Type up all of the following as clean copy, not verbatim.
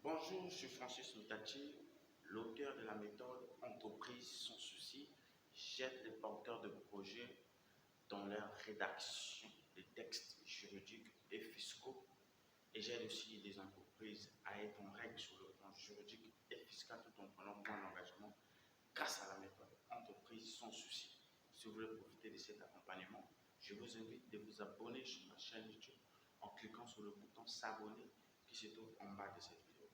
Bonjour, je suis Francis Moutati, l'auteur de la méthode Entreprise sans souci. J'aide les porteurs de projets dans leur rédaction des textes juridiques et fiscaux et j'aide aussi les entreprises à être en règle sur le plan juridique et fiscal tout en prenant point d'engagement grâce à la méthode Entreprise sans souci. Si vous voulez profiter de cet accompagnement, je vous invite de vous abonner sur ma chaîne YouTube en cliquant sur le bouton s'abonner qui se trouve en bas de cette vidéo.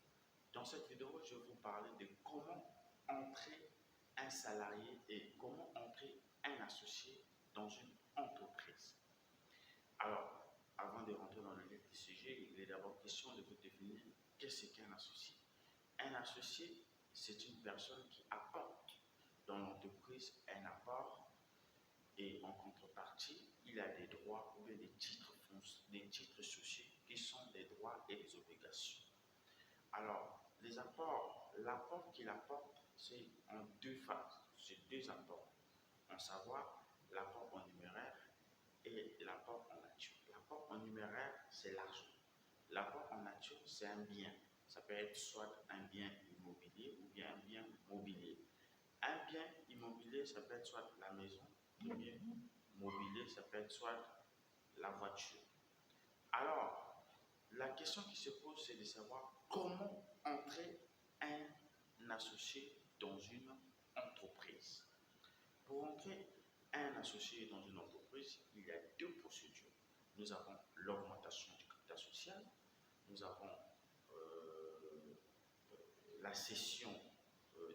Dans cette vidéo, je vais vous parler de comment entrer un salarié et comment entrer un associé dans une entreprise. Alors, avant de rentrer dans le vif du sujet, il est d'abord question de vous définir qu'est-ce qu'un associé. Un associé, c'est une personne qui apporte dans l'entreprise un apport et en contrepartie, il a des droits ou bien des titres sociaux qui sont des droits et des obligations. Alors, les apports, l'apport qu'il apporte, c'est en deux phases, c'est deux apports, à savoir l'apport en numéraire et l'apport en nature. L'apport en numéraire, c'est l'argent. L'apport en nature, c'est un bien. Ça peut être soit un bien immobilier ou bien un bien mobilier. Un bien immobilier, ça peut être soit la maison, un bien mobilier, ça peut être soit la voiture. Alors, la question qui se pose, c'est de savoir comment entrer un associé dans une entreprise. Pour entrer un associé dans une entreprise, il y a deux procédures. Nous avons l'augmentation du capital social, nous avons la cession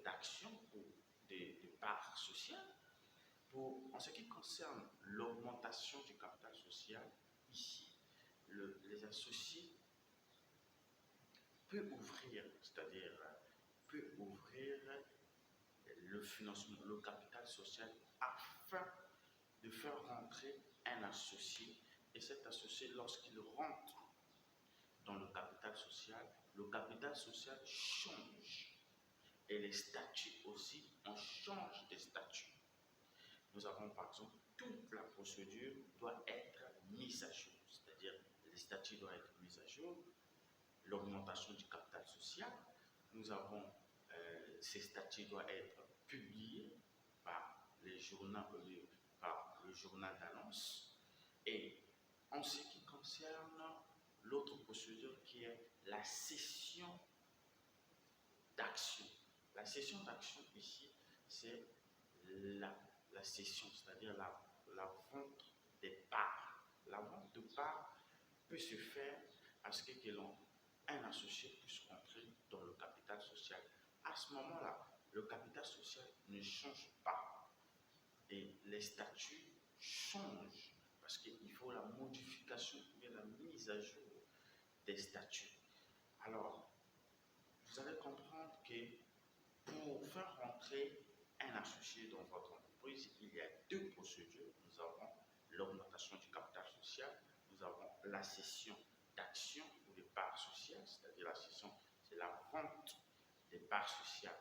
d'actions ou de parts sociales. En ce qui concerne l'augmentation du capital social, ici, les associés peuvent ouvrir, c'est-à-dire peut ouvrir le financement, le capital social afin de faire rentrer un associé. Et cet associé, lorsqu'il rentre dans le capital social change. Et les statuts aussi, on change des statuts. Nous avons par exemple, toute la procédure doit être mise à jour, c'est-à-dire les statuts doivent être mis à jour, l'augmentation du capital social, nous avons ces statuts doivent être publiés par le journal d'annonce. Et en ce qui concerne l'autre procédure qui est la cession d'actions. La cession d'actions ici, c'est la cession, c'est-à-dire la vente des parts. La vente de parts peut se faire à ce que un associé puisse entrer dans le capital social. À ce moment-là, le capital social ne change pas et les statuts changent parce qu'il faut la modification ou la mise à jour des statuts. Alors, vous allez comprendre que pour faire rentrer un associé dans votre entreprise, il y a deux procédures. Nous avons l'augmentation du capital social, nous avons la cession d'actions ou de parts sociales, c'est-à-dire la cession, c'est la vente des parts sociales.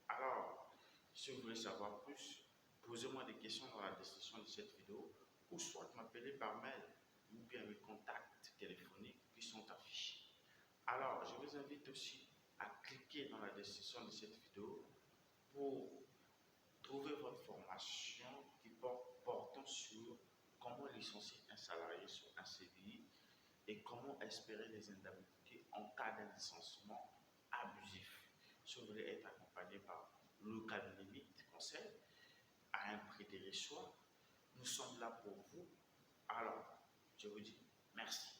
Alors, si vous voulez savoir plus, posez-moi des questions dans la description de cette vidéo ou soit m'appeler par mail ou bien mes contacts téléphoniques qui sont affichés. Alors, je vous invite aussi à cliquer dans la description de cette vidéo pour trouver votre formation qui portant sur comment licencier un salarié sur un CDI et comment espérer des indemnités en cas d'un licenciement abusif. Si vous voulez être accompagné par le cabinet Mythe Conseil à un prix dérisoire, nous sommes là pour vous. Alors, je vous dis merci.